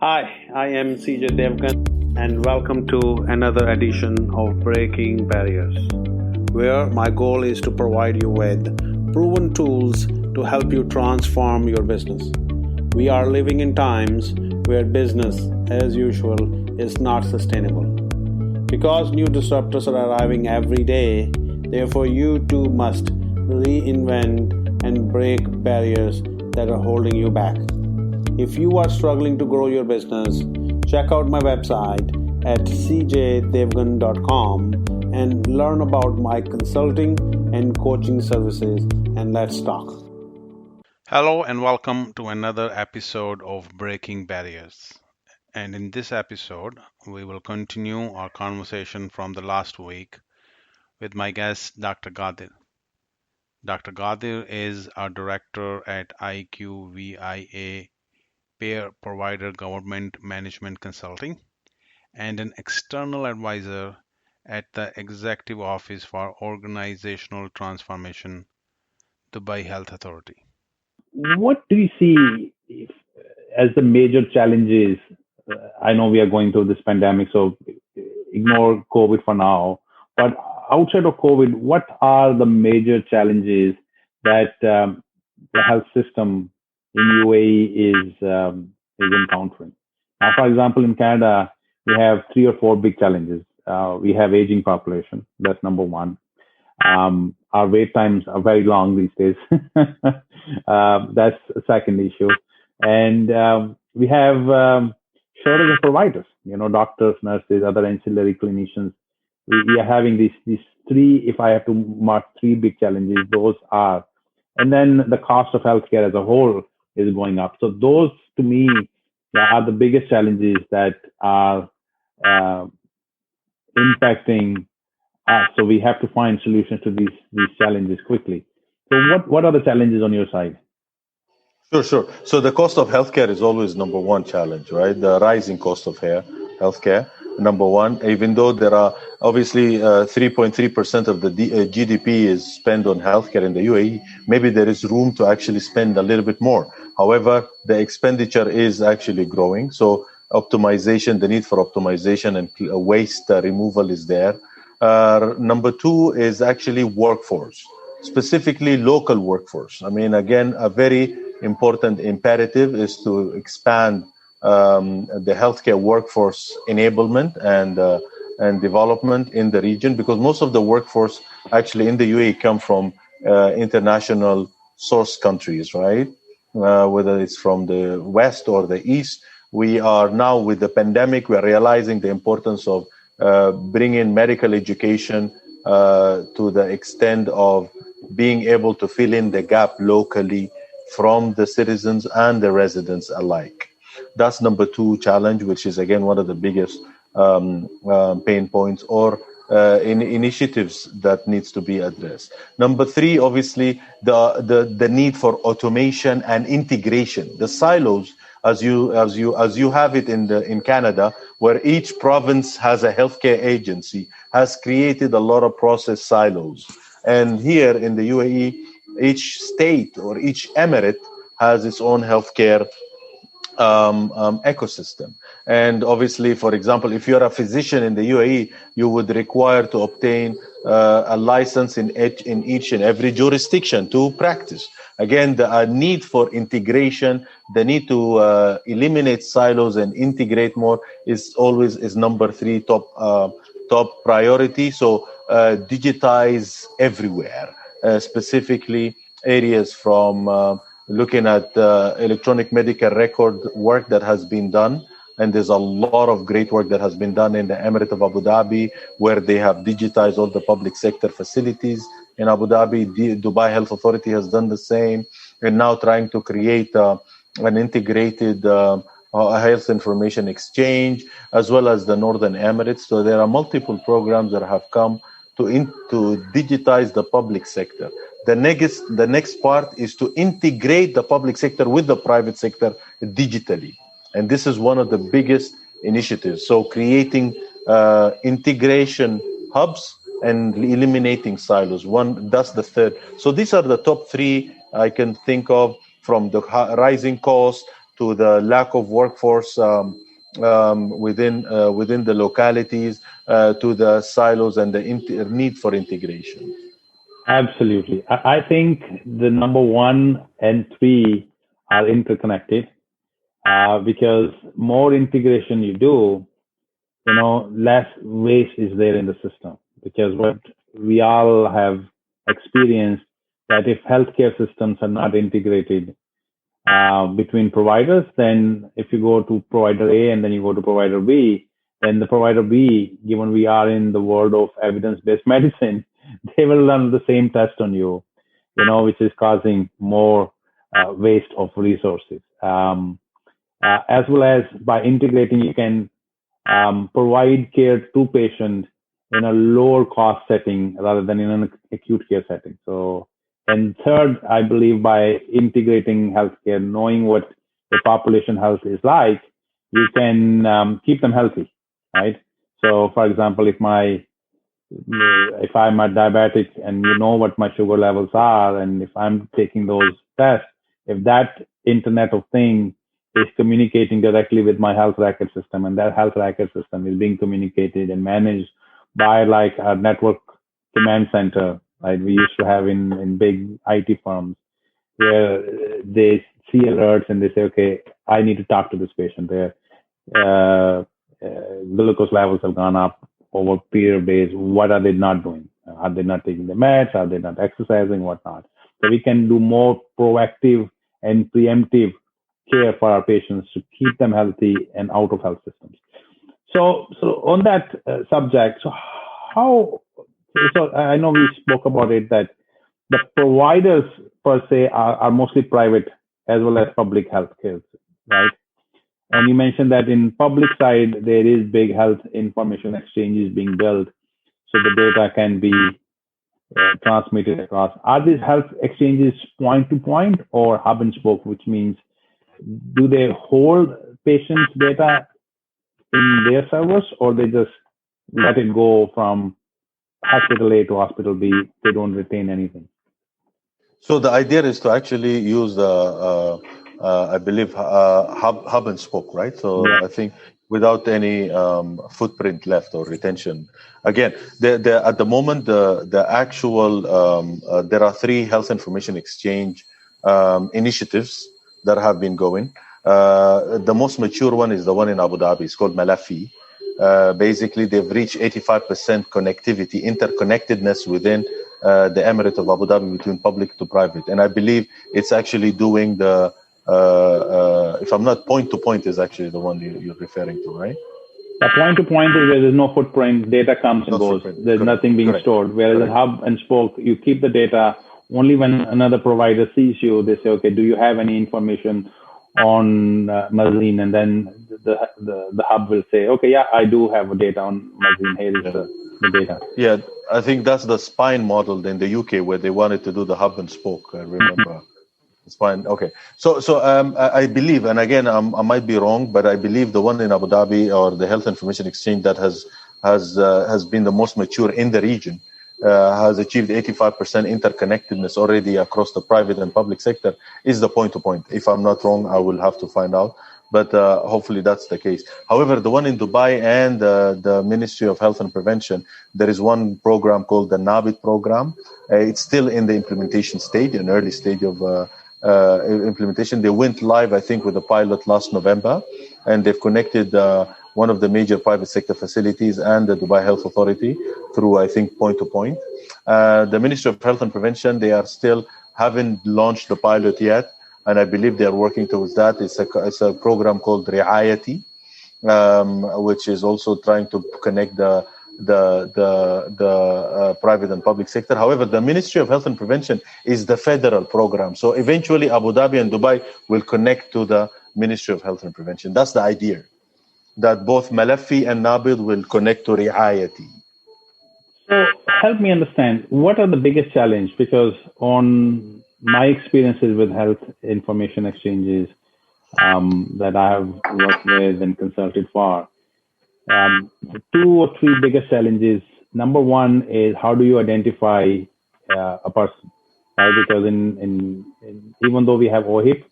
Hi, I am CJ Devgan, and welcome to another edition of Breaking Barriers, where my goal is to provide you with proven tools to help you transform your business. We are living in times where business, as usual, is not sustainable. Because new disruptors are arriving every day, therefore, you too must reinvent and break barriers that are holding you back. If you are struggling to grow your business, check out my website at cjdevgan.com and learn about my consulting and coaching services, and let's talk. Hello and welcome to another episode of Breaking Barriers. And in this episode, we will continue our conversation from the last week with my guest, Dr. Gadir. Dr. Gadir is a director at IQVIA Peer Provider Government Management Consulting and an external advisor at the Executive Office for Organizational Transformation, Dubai Health Authority. What do you see as the major challenges? I know we are going through this pandemic, so ignore COVID for now. But outside of COVID, what are the major challenges that the health system in UAE is encountering? Now, for example, in Canada, we have three or four big challenges. We have aging population. That's number one. Our wait times are very long these days. That's a second issue. And we have shortage of providers, doctors, nurses, other ancillary clinicians. We are having these three, if I have to mark three big challenges, those are. And then the cost of healthcare as a whole is going up. So those, to me, are the biggest challenges that are impacting us. So we have to find solutions to these challenges quickly. So what are the challenges on your side? Sure. So the cost of healthcare is always number one challenge, right? The rising cost of healthcare, number one. Even though there are obviously 3.3% of the GDP is spent on healthcare in the UAE, maybe there is room to actually spend a little bit more. However, the expenditure is actually growing. So optimization, the need for optimization and waste removal is there. Number two is actually workforce, specifically local workforce. I mean, again, a very important imperative is to expand the healthcare workforce enablement and development in the region, because most of the workforce actually in the UAE come from international source countries, right? Whether it's from the west or the east. We are now, with the pandemic, we're realizing the importance of bringing medical education to the extent of being able to fill in the gap locally from the citizens and the residents alike. That's number two challenge, which is again one of the biggest pain points or initiatives that needs to be addressed. Number three, obviously, the need for automation and integration. The silos, as you have it in Canada, where each province has a healthcare agency, has created a lot of process silos. And here in the UAE, each state or each emirate has its own healthcare ecosystem. And obviously, for example, if you're a physician in the UAE, you would require to obtain a license in each and every jurisdiction to practice. Again, the need for integration, the need to eliminate silos and integrate more is number three top priority. So digitize everywhere. Specifically areas from looking at electronic medical record work that has been done. And there's a lot of great work that has been done in the Emirate of Abu Dhabi, where they have digitized all the public sector facilities. In Abu Dhabi, the Dubai Health Authority has done the same, and now trying to create an integrated health information exchange, as well as the Northern Emirates. So there are multiple programs that have come to digitize the public sector. The next part is to integrate the public sector with the private sector digitally. And this is one of the biggest initiatives. So creating integration hubs and eliminating silos. That's the third. So these are the top three I can think of, from the rising cost to the lack of workforce within the localities, to the silos and the need for integration. Absolutely. I think the number 1 and 3 are interconnected because more integration you do, less waste is there in the system. Because what we all have experienced that if healthcare systems are not integrated between providers, then if you go to provider A and then you go to provider B, then the provider B, given we are in the world of evidence-based medicine, they will run the same test on you, which is causing more waste of resources. As well as by integrating, you can provide care to patients in a lower cost setting rather than in an acute care setting. So, and third, I believe by integrating healthcare, knowing what the population health is like, you can keep them healthy, right? So, for example, if I'm a diabetic and you know what my sugar levels are, and if I'm taking those tests, if that Internet of Things is communicating directly with my health record system, and that health record system is being communicated and managed by like a network command center, like we used to have in big IT firms, where they see alerts and they say, okay, I need to talk to this patient. Their glucose levels have gone up over a period of days. What are they not doing? Are they not taking the meds? Are they not exercising? Whatnot? So we can do more proactive and preemptive care for our patients to keep them healthy and out of health systems. So on that subject, so I know we spoke about it, that the providers per se are mostly private as well as public healthcare, right? And you mentioned that in public side, there is big health information exchanges being built so the data can be transmitted across. Are these health exchanges point to point or hub and spoke, which means do they hold patients' data in their servers or they just let it go from hospital A to hospital B? They don't retain anything. So the idea is to actually use I believe, hub and spoke, right? So yeah. I think without any footprint left or retention. Again, at the moment, the actual there are 3 health information exchange initiatives that have been going. The most mature one is the one in Abu Dhabi. It's called Malafi. Basically, they've reached 85% connectivity, interconnectedness within the Emirate of Abu Dhabi between public to private. And I believe it's actually doing the, if I'm not, point to point is actually the one you're referring to, right? The point to point is where there's no footprint, data comes and goes. There's nothing being stored. Whereas in hub and spoke, you keep the data. Only when another provider sees you, they say, okay, do you have any information on Mazin? And then the hub will say, okay, yeah, I do have data on Mazin. Here is the data. Yeah, I think that's the spine model in the UK where they wanted to do the hub and spoke. I remember. It's fine. Okay. So I believe, and again, I might be wrong, but I believe the one in Abu Dhabi or the Health Information Exchange that has been the most mature in the region has achieved 85% interconnectedness already across the private and public sector is the point to point. If I'm not wrong, I will have to find out. But hopefully that's the case. However, the one in Dubai and the Ministry of Health and Prevention, there is one program called the NABID program. It's still in the implementation stage, an early stage of implementation. They went live, I think, with a pilot last November, and they've connected one of the major private sector facilities and the Dubai Health Authority through, I think, point to point. The Ministry of Health and Prevention, they are still haven't launched the pilot yet. And I believe they are working towards that. It's a program called Riayati, which is also trying to connect the private and public sector. However, the Ministry of Health and Prevention is the federal program. So eventually Abu Dhabi and Dubai will connect to the Ministry of Health and Prevention. That's the idea, that both Malafi and Nabid will connect to Riayati. So help me understand, what are the biggest challenges? Because on my experiences with health information exchanges that I have worked with and consulted for, 2 or 3 biggest challenges. Number one is, how do you identify a person? Right? Because in even though we have OHIP,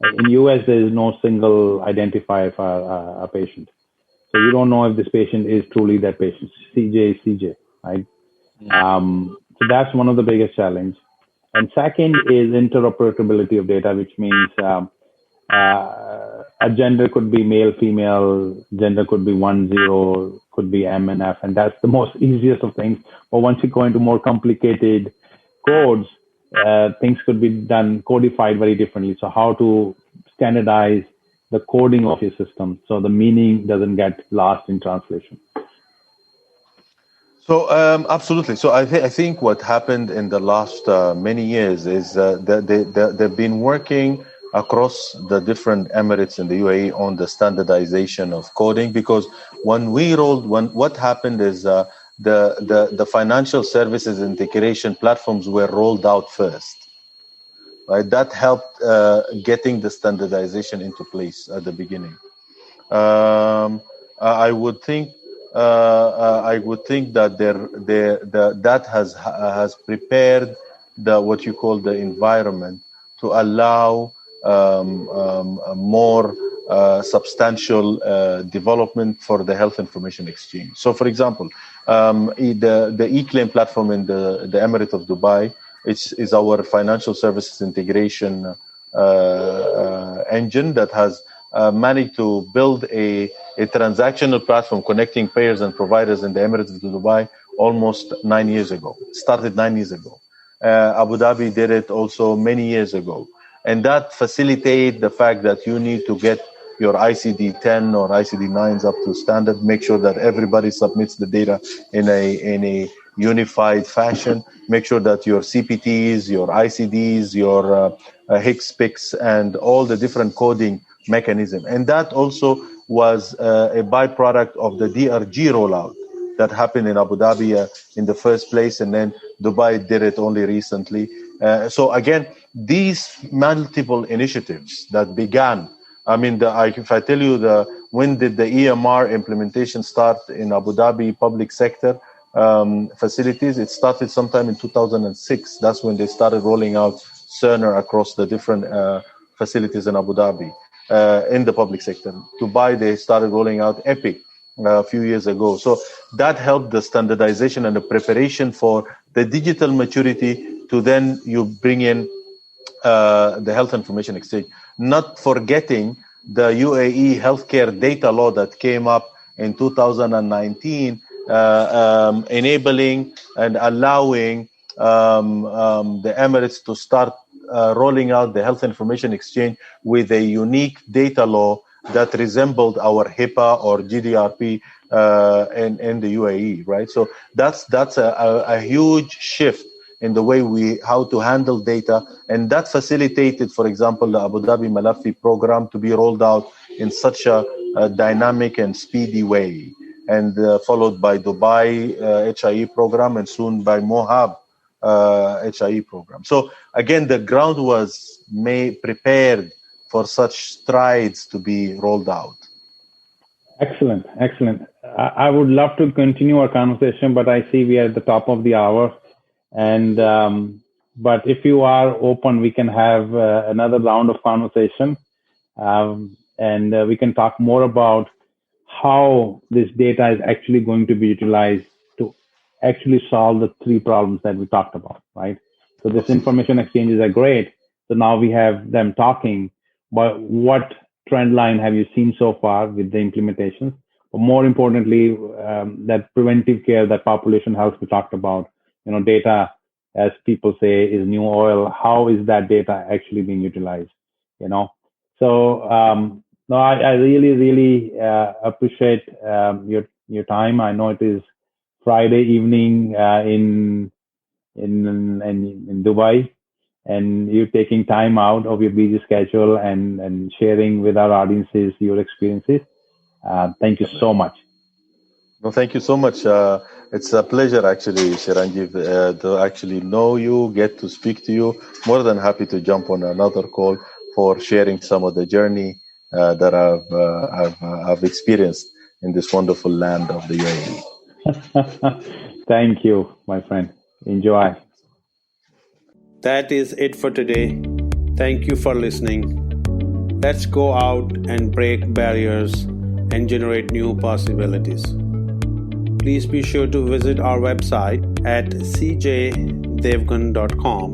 In US, there is no single identifier for a patient. So you don't know if this patient is truly that patient. CJ is CJ, right? So that's one of the biggest challenge. And second is interoperability of data, which means a gender could be male, female, gender could be 1, 0, could be M and F, and that's the most easiest of things. But once you go into more complicated codes, things could be done codified very differently. So how to standardize the coding of your system so the meaning doesn't get lost in translation. So absolutely. So I think what happened in the last many years is that they've been working across the different emirates in the UAE on the standardization of coding, because what happened is the financial services integration platforms were rolled out first. Right, that helped getting the standardization into place at the beginning. I would think that that has prepared what you call the environment to allow more substantial development for the health information exchange. So, for example, the e-claim platform in the Emirate of Dubai is our financial services integration engine that has managed to build a transactional platform connecting payers and providers in the Emirates of Dubai almost 9 years ago. It started 9 years ago. Abu Dhabi did it also many years ago. And that facilitates the fact that you need to get your ICD-10 or ICD-9s up to standard, make sure that everybody submits the data in a unified fashion, make sure that your CPTs, your ICDs, your HICS, and all the different coding mechanism. And that also was a byproduct of the DRG rollout that happened in Abu Dhabi in the first place, and then Dubai did it only recently. So again, these multiple initiatives that began, I mean, if I tell you when did the EMR implementation start in Abu Dhabi public sector facilities, it started sometime in 2006. That's when they started rolling out Cerner across the different facilities in Abu Dhabi in the public sector. Dubai, they started rolling out Epic a few years ago. So that helped the standardization and the preparation for the digital maturity to then you bring in the health information exchange. Not forgetting the UAE healthcare data law that came up in 2019, enabling and allowing the Emirates to start rolling out the health information exchange with a unique data law that resembled our HIPAA or GDRP in the UAE, right? So that's a huge shift in the way how to handle data, and that facilitated, for example, the Abu Dhabi Malafi program to be rolled out in such a dynamic and speedy way, and followed by Dubai HIE program, and soon by Mohab HIE program. So again, the ground was prepared for such strides to be rolled out. Excellent. I would love to continue our conversation, but I see we are at the top of the hour. And but if you are open, we can have another round of conversation, and we can talk more about how this data is actually going to be utilized to actually solve the 3 problems that we talked about, right? So this information exchanges are great. So now we have them talking, but what trend line have you seen so far with the implementations? But more importantly, that preventive care, that population health we talked about, data, as people say, is new oil. How is that data actually being utilized? So no, I really appreciate your time. I know it is Friday evening in Dubai, and you're taking time out of your busy schedule and sharing with our audiences your experiences. Thank you so much. Well, thank you so much. It's a pleasure, actually, Shiranjeev, to actually know you, get to speak to you. More than happy to jump on another call for sharing some of the journey that I've experienced in this wonderful land of the UAE. Thank you, my friend. Enjoy. That is it for today. Thank you for listening. Let's go out and break barriers and generate new possibilities. Please be sure to visit our website at cjdevgan.com.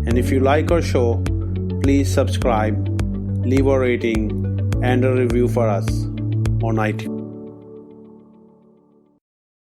And if you like our show, please subscribe, leave a rating and a review for us on iTunes.